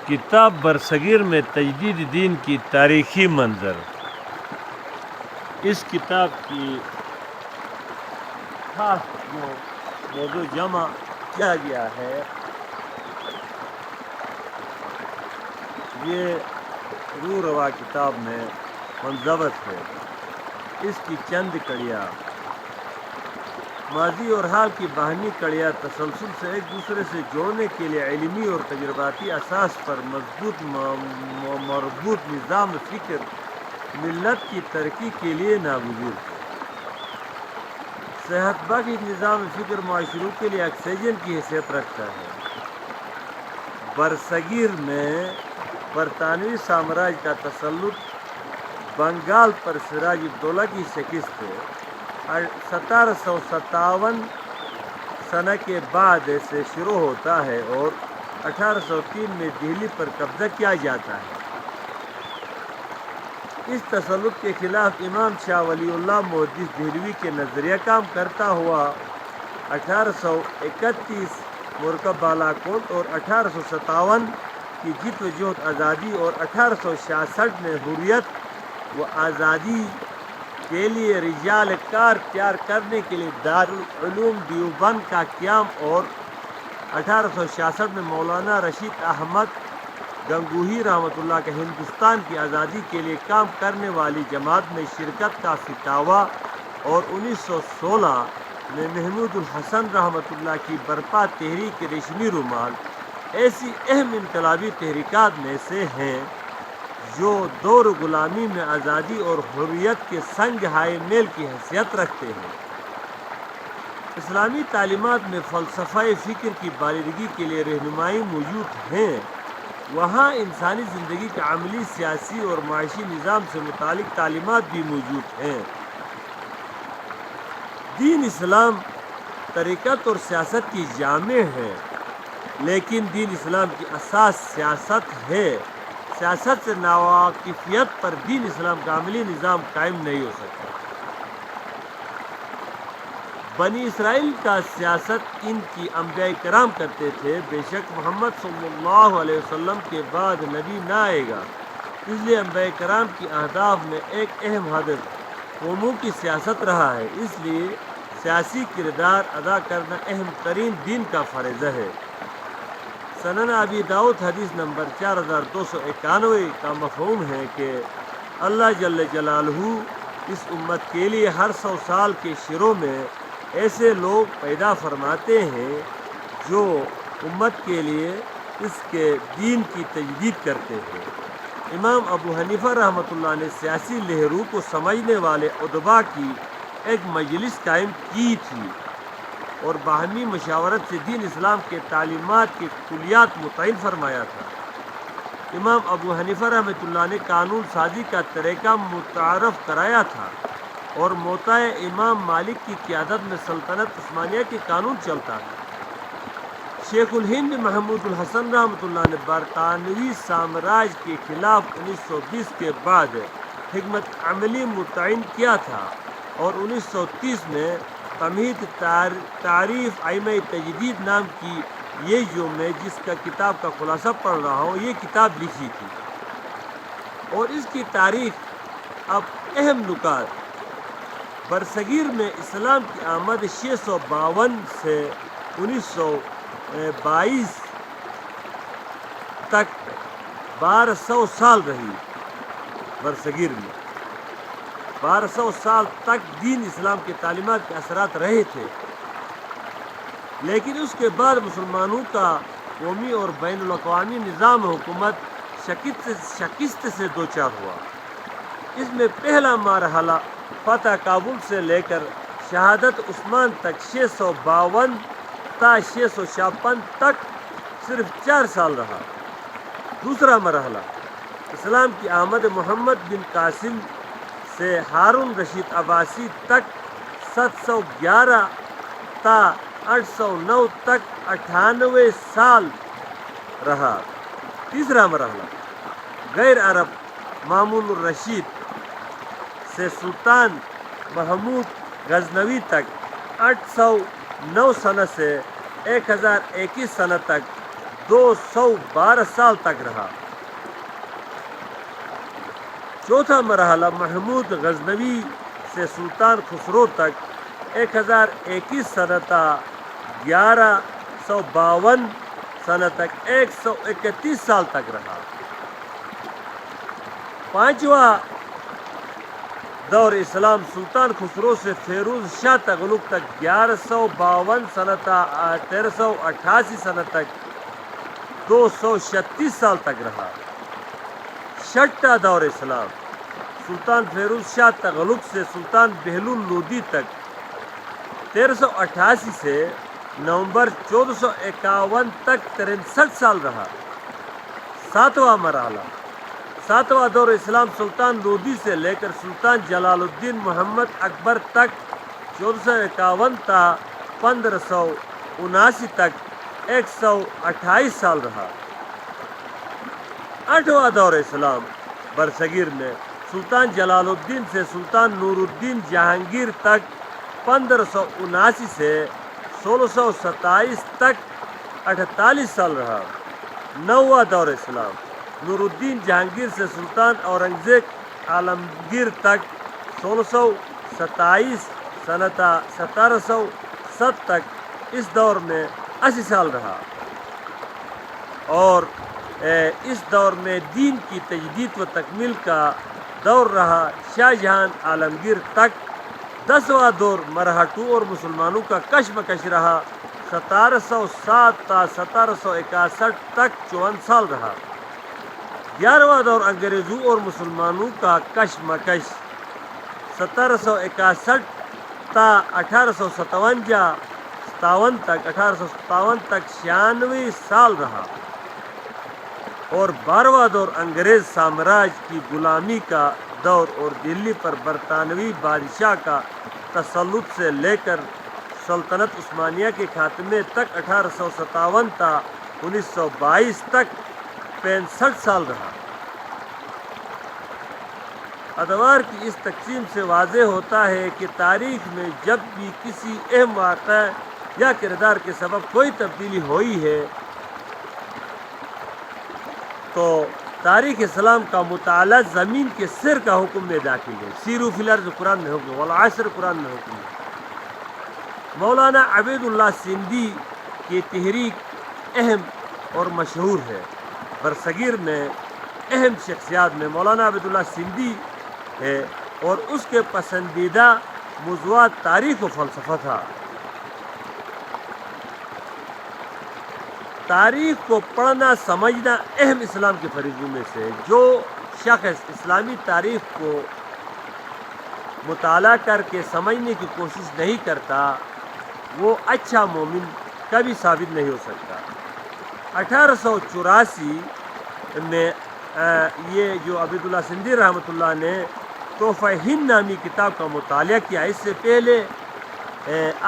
کتاب برصغیر میں تجدید دین کی تاریخی منظر۔ اس کتاب کی خاص جو موضوع جمع کیا گیا ہے یہ روح روا کتاب میں منضبط ہے۔ اس کی چند کڑیاں ماضی اور حال کی باہمی کڑیاں تسلسل سے ایک دوسرے سے جوڑنے کے لیے علمی اور تجرباتی اساس پر مضبوط مربوط نظام فکر ملت کی ترقی کے لیے ناگزیر ہے۔ صحت بخش نظام فکر معاشروں کے لیے آکسیجن کی حیثیت رکھتا ہے۔ برصغیر میں برطانوی سامراج کا تسلط بنگال پر سراج الدولہ کی شکست ہے۔ 1757 سنہ کے بعد سے شروع ہوتا ہے اور 1803 میں دہلی پر قبضہ کیا جاتا ہے۔ اس تسلط کے خلاف امام شاہ ولی اللہ محدث دہلوی کے نظریہ کام کرتا ہوا 1831 مرکب بالاکوٹ اور 1857 کی جیت و جہد آزادی اور 1866 میں حریت و آزادی کے لیے رجال کار تیار کرنے کے لیے دارالعلوم دیوبند کا قیام اور 1866 میں مولانا رشید احمد گنگوہی رحمۃ اللہ کا ہندوستان کی آزادی کے لیے کام کرنے والی جماعت میں شرکت کا فتاویٰ اور 1916 میں محمود الحسن رحمۃ اللہ کی برپا تحریک ریشمی رومال ایسی اہم انقلابی تحریکات میں سے ہیں جو دور غلامی میں آزادی اور حریت کے سنگ ہائے میل کی حیثیت رکھتے ہیں۔ اسلامی تعلیمات میں فلسفہ فکر کی بالغی کے لیے رہنمائی موجود ہیں، وہاں انسانی زندگی کے عملی، سیاسی اور معاشی نظام سے متعلق تعلیمات بھی موجود ہیں۔ دین اسلام طریقت اور سیاست کی جامع ہے، لیکن دین اسلام کی اساس سیاست ہے۔ سیاست سے ناواقفیت پر دین اسلام کا عملی نظام قائم نہیں ہو سکتا۔ بنی اسرائیل کا سیاست ان کی انبیاء کرام کرتے تھے، بے شک محمد صلی اللہ علیہ وسلم کے بعد نبی نہ آئے گا، اس لیے انبیاء کرام کی اہداف میں ایک اہم ہدف قوموں کی سیاست رہا ہے، اس لیے سیاسی کردار ادا کرنا اہم ترین دین کا فریضہ ہے۔ سنن ابی داؤد حدیث نمبر 4291 کا مفہوم ہے کہ اللہ جل جلالہ اس امت کے لیے ہر 100 سال کے شروع میں ایسے لوگ پیدا فرماتے ہیں جو امت کے لیے اس کے دین کی تجدید کرتے ہیں۔ امام ابو حنیفہ رحمۃ اللہ نے سیاسی لہروں کو سمجھنے والے ادباء کی ایک مجلس قائم کی تھی اور باہمی مشاورت سے دین اسلام کے تعلیمات کے کلیات متعین فرمایا تھا۔ امام ابو حنیفہ رحمۃ اللہ نے قانون سازی کا طریقہ متعارف کرایا تھا اور موطا امام مالک کی قیادت میں سلطنت عثمانیہ کے قانون چلتا تھا۔ شیخ الہند محمود الحسن رحمۃ اللہ نے برطانوی سامراج کے خلاف 1920 کے بعد حکمت عملی متعین کیا تھا اور 1930 میں تمہید تعریف ائمہ تجدید نام کی یہ جو میں جس کا کتاب کا خلاصہ پڑھ رہا ہوں یہ کتاب لکھی تھی، اور اس کی تاریخ اب اہم نکات برصغیر میں اسلام کی آمد 652 سے 1922 تک 1200 سال رہی۔ برصغیر میں 1200 سال تک دین اسلام کے تعلیمات کے اثرات رہے تھے، لیکن اس کے بعد مسلمانوں کا قومی اور بین الاقوامی نظام حکومت شکست سے دوچار ہوا۔ اس میں پہلا مرحلہ فتح کابل سے لے کر شہادت عثمان تک 652 تا 656 تک صرف 4 سال رہا۔ دوسرا مرحلہ اسلام کی آمد محمد بن قاسم سے ہارون رشید عباسی تک 711 تا 809 تک 98 سال رہا۔ تیسرا مرحلہ غیر عرب مامون الرشید سے سلطان محمود غزنوی تک 809 سنہ سے 1021 سنہ تک 212 سال تک رہا۔ چوتھا مرحلہ محمود غزنوی سے سلطان خسرو تک 1021 سنہ تا 1152 سنہ تک 131 سال تک رہا۔ پانچواں دور اسلام سلطان خسرو سے فیروز شاہ تغلق تک 1152 سنہ تا 1388 سنہ تک 236 سال تک رہا۔ چھٹا دور اسلام سلطان فیروز شاہ تغلق سے سلطان بہلول لودھی تک 1388 سے نومبر 1451 تک 63 سال رہا۔ ساتواں مرحلہ ساتواں دور اسلام سلطان لودھی سے لے کر سلطان جلال الدین محمد اکبر تک 1451 تا 1579 تک 128 سال رہا۔ آٹھواں دور اسلام برصغیر میں سلطان جلال الدین سے سلطان نور الدین جہانگیر تک 1579 سے 1627 تک 48 سال رہا۔ نواں دور اسلام نور الدین جہانگیر سے سلطان اورنگزیب عالمگیر تک 1627 سنہ تا 1707 تک، اس دور میں 80 سال رہا۔ اور اس دور میں دین کی تجدید و تکمیل کا دور رہا شاہ جہان عالمگیر تک۔ 10واں دور مرہٹوں اور مسلمانوں کا کشمکش رہا 1707 تا 1761 تک 54 سال رہا۔ 11واں دور انگریزوں اور مسلمانوں کا کشمکش 1761 تا 1857 تک 96 سال رہا۔ اور 12واں دور انگریز سامراج کی غلامی کا دور اور دلی پر برطانوی بادشاہ کا تسلط سے لے کر سلطنت عثمانیہ کے خاتمے تک 1857 تا 1922 تک 65 سال رہا۔ ادوار کی اس تقسیم سے واضح ہوتا ہے کہ تاریخ میں جب بھی کسی اہم واقعہ یا کردار کے سبب کوئی تبدیلی ہوئی ہے تو تاریخ اسلام کا مطالعہ زمین کے سر کا حکم میں داخل ہے۔ سیروا فی الارض قرآن میں حکم، والعصر قرآن میں حکم ہے۔ مولانا عبید اللہ سندھی کی تحریک اہم اور مشہور ہے۔ برصغیر میں اہم شخصیات میں مولانا عبید اللہ سندھی ہے اور اس کے پسندیدہ موضوعات تاریخ و فلسفہ تھا۔ تاریخ کو پڑھنا سمجھنا اہم اسلام کے فریضوں میں سے ہے۔ جو شخص اسلامی تاریخ کو مطالعہ کر کے سمجھنے کی کوشش نہیں کرتا وہ اچھا مومن کبھی ثابت نہیں ہو سکتا۔ 1884 میں یہ جو عبید اللہ سندھی رحمۃ اللہ نے تحفہ ہند نامی کتاب کا مطالعہ کیا، اس سے پہلے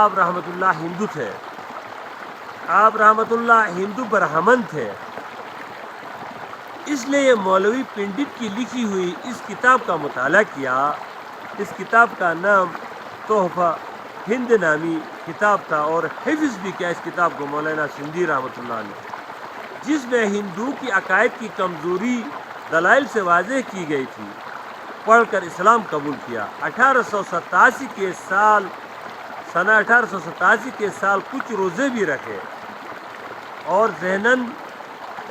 آپ رحمۃ اللہ ہندو تھے، آپ رحمۃ اللہ ہندو برہمن تھے، اس لیے یہ مولوی پنڈت کی لکھی ہوئی اس کتاب کا مطالعہ کیا۔ اس کتاب کا نام تحفہ ہند نامی کتاب تھا اور حفظ بھی کیا اس کتاب کو مولانا سندھی رحمۃ اللہ نے، جس میں ہندو کی عقائد کی کمزوری دلائل سے واضح کی گئی تھی، پڑھ کر اسلام قبول کیا۔ 1887 کے سال سنہ 1887 کے سال کچھ روزے بھی رکھے اور ذہناً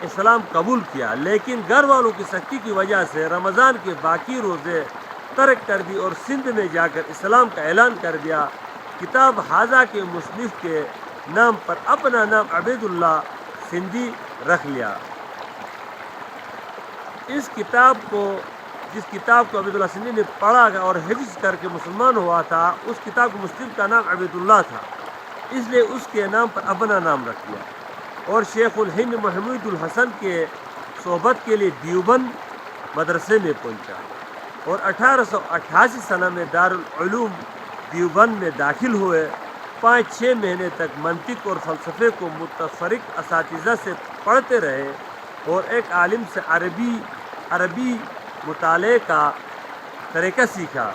اسلام قبول کیا، لیکن گھر والوں کی سختی کی وجہ سے رمضان کے باقی روزے ترک کر دی اور سندھ میں جا کر اسلام کا اعلان کر دیا۔ کتاب حاضہ کے مصنف کے نام پر اپنا نام عبید اللہ سندھی رکھ لیا۔ جس کتاب کو عبید اللہ سندھی نے پڑھا اور حفظ کر کے مسلمان ہوا تھا، اس کتاب کے مصنف کا نام عبید اللہ تھا، اس لیے اس کے نام پر اپنا نام رکھ دیا۔ اور شیخ الہند محمود الحسن کے صحبت کے لیے دیوبند مدرسے میں پہنچا اور 1888 سنہ میں دارالعلوم دیوبند میں داخل ہوئے۔ 5-6 مہینے تک منطق اور فلسفے کو متفرق اساتذہ سے پڑھتے رہے اور ایک عالم سے عربی مطالعے کا طریقہ سیکھا۔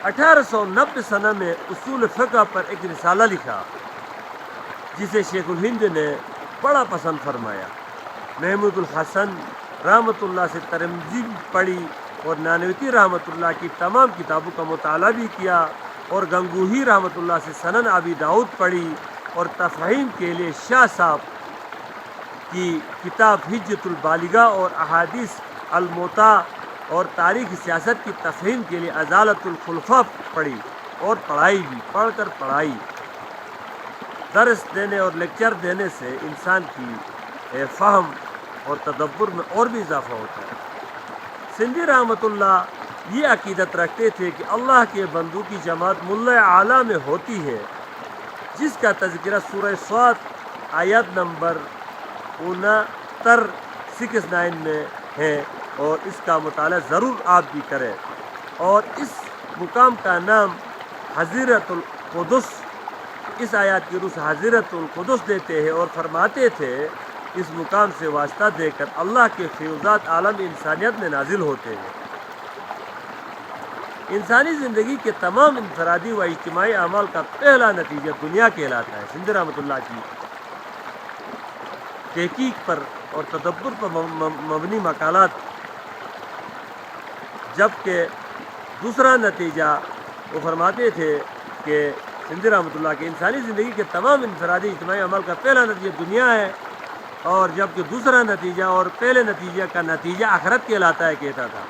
1890 سنہ میں اصول فقہ پر ایک رسالہ لکھا جسے شیخ الہند نے بڑا پسند فرمایا۔ محمود الحسن رحمۃ اللہ سے ترمذی پڑھی اور نانوتی رحمۃ اللہ کی تمام کتابوں کا مطالعہ بھی کیا، اور گنگوہی رحمۃ اللہ سے سنن ابی داؤد پڑھی، اور تفہیم کے لیے شاہ صاحب کی کتاب حجت البالغہ اور احادیث الموطا اور تاریخ سیاست کی تفہیم کے لیے ازالۃ الخلفاء پڑھی اور پڑھائی بھی، پڑھ کر پڑھائی۔ درس دینے اور لیکچر دینے سے انسان کی فہم اور تدبر میں اور بھی اضافہ ہوتا ہے۔ سندھی رحمۃ اللہ یہ عقیدت رکھتے تھے کہ اللہ کے بندوں کی جماعت ملا اعلیٰ میں ہوتی ہے، جس کا تذکرہ سورہ صاد آیت نمبر 69 میں ہے، اور اس کا مطالعہ ضرور آپ بھی کریں۔ اور اس مقام کا نام حضرت القدس، اس آیات کی روح سے حضرت القدس دیتے ہیں، اور فرماتے تھے اس مقام سے واسطہ دے کر اللہ کے فیوزات عالم انسانیت میں نازل ہوتے ہیں۔ انسانی زندگی کے تمام انفرادی و اجتماعی اعمال کا پہلا نتیجہ دنیا کہلاتا ہے۔ سندھی رحمۃ اللہ کی تحقیق پر اور تدبر پر مبنی مقالات، جبکہ دوسرا نتیجہ وہ فرماتے تھے کہ سندھی رحمۃ اللہ کے انسانی زندگی کے تمام انفرادی اجتماعی عمل کا پہلا نتیجہ دنیا ہے، اور جبکہ دوسرا نتیجہ اور پہلے نتیجہ کا نتیجہ آخرت کہلاتا ہے، کہتا تھا۔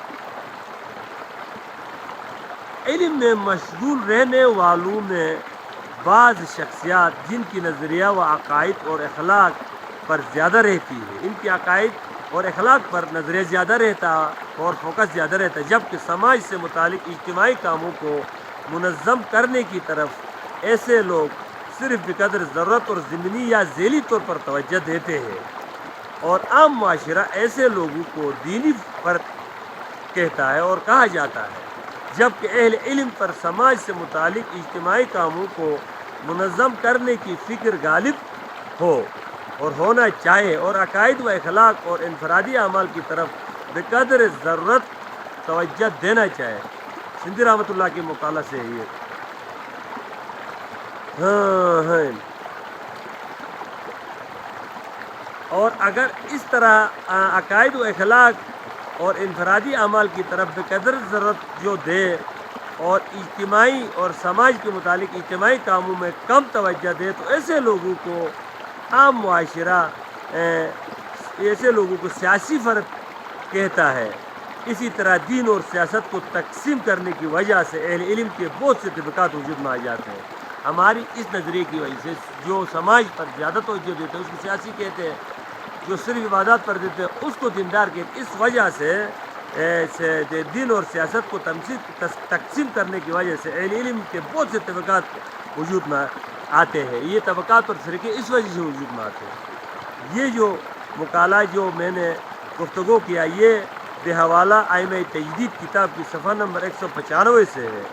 علم میں مشغول رہنے والوں میں بعض شخصیات جن کی نظریہ و عقائد اور اخلاق پر زیادہ رہتی ہے، ان کی عقائد اور اخلاق پر نظریہ زیادہ رہتا اور فوکس زیادہ رہتا ہے، جبکہ سماج سے متعلق اجتماعی کاموں کو منظم کرنے کی طرف ایسے لوگ صرف بقدر ضرورت اور ضمنی یا ذیلی طور پر توجہ دیتے ہیں، اور عام معاشرہ ایسے لوگوں کو دینی فرد کہتا ہے اور کہا جاتا ہے، جبکہ اہل علم پر سماج سے متعلق اجتماعی کاموں کو منظم کرنے کی فکر غالب ہو اور ہونا چاہے، اور عقائد و اخلاق اور انفرادی اعمال کی طرف بقدر ضرورت توجہ دینا چاہے۔ سندھی رحمۃ اللہ کے مقالہ سے یہ اور اگر اس طرح عقائد و اخلاق اور انفرادی اعمال کی طرف بقدر ضرورت جو دے اور اجتماعی اور سماج کے متعلق اجتماعی کاموں میں کم توجہ دے، تو ایسے لوگوں کو عام معاشرہ ایسے لوگوں کو سیاسی فرد کہتا ہے۔ اسی طرح دین اور سیاست کو تقسیم کرنے کی وجہ سے اہل علم کے بہت سے طبقات وجود میں آ جاتے ہیں۔ ہماری اس نظریے کی وجہ سے جو سماج پر زیادہ توجہ دیتے ہیں اس کو سیاسی کہتے ہیں، جو صرف عبادات پر دیتے ہیں اس کو دیندار کہتے ہیں۔ اس وجہ سے دین اور سیاست کو تقسیم کرنے کی وجہ سے اہل علم کے بہت سے طبقات وجود میں آتے ہیں۔ یہ طبقات اور فرقے اس وجہ سے وجود میں آتے ہیں۔ یہ جو مقالہ جو میں نے گفتگو کیا، یہ بحوالہ ائمہ تجدید کتاب کی صفحہ نمبر 195 سے ہے۔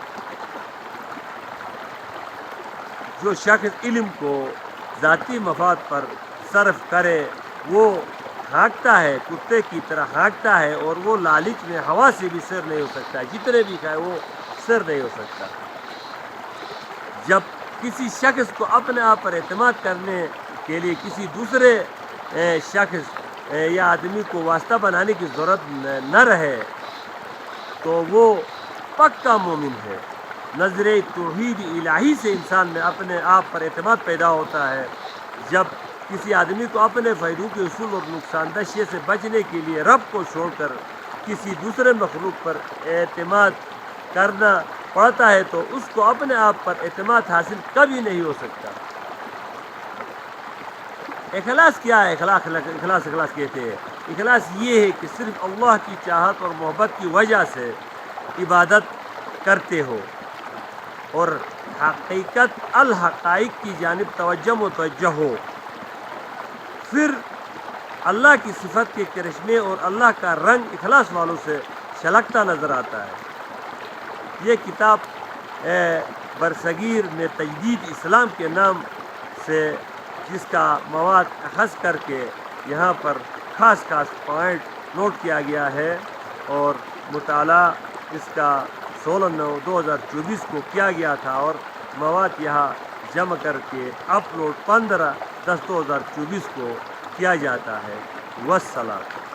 جو شخص علم کو ذاتی مفاد پر صرف کرے وہ ہانکتا ہے، کتے کی طرح ہانکتا ہے، اور وہ لالچ میں ہوا سے بھی سر نہیں ہو سکتا، جتنے بھی کھائے وہ سر نہیں ہو سکتا۔ جب کسی شخص کو اپنے آپ پر اعتماد کرنے کے لیے کسی دوسرے شخص یا آدمی کو واسطہ بنانے کی ضرورت نہ رہے تو وہ پکا مومن ہے۔ نظریہ توحید الہی سے انسان میں اپنے آپ پر اعتماد پیدا ہوتا ہے۔ جب کسی آدمی کو اپنے فائدوں کے اصول اور نقصان دہ شے سے بچنے کے لیے رب کو چھوڑ کر کسی دوسرے مخلوق پر اعتماد کرنا پڑتا ہے تو اس کو اپنے آپ پر اعتماد حاصل کبھی نہیں ہو سکتا۔ اخلاص کیا ہے؟ اخلاص کہتے ہیں، اخلاص یہ ہے کہ صرف اللہ کی چاہت اور محبت کی وجہ سے عبادت کرتے ہو اور حقیقت الحقائق کی جانب توجہ متوجہ ہو۔ پھر اللہ کی صفت کے کرشمے اور اللہ کا رنگ اخلاص والوں سے چھلکتا نظر آتا ہے۔ یہ کتاب برصغیر میں تجدید اسلام کے نام سے جس کا مواد اخذ کر کے یہاں پر خاص پوائنٹ نوٹ کیا گیا ہے، اور مطالعہ اس کا 16/9/2024 کو کیا گیا تھا، اور مواد یہاں جمع کر کے اپلوڈ 15/10/2024 کو کیا جاتا ہے۔ والسلام.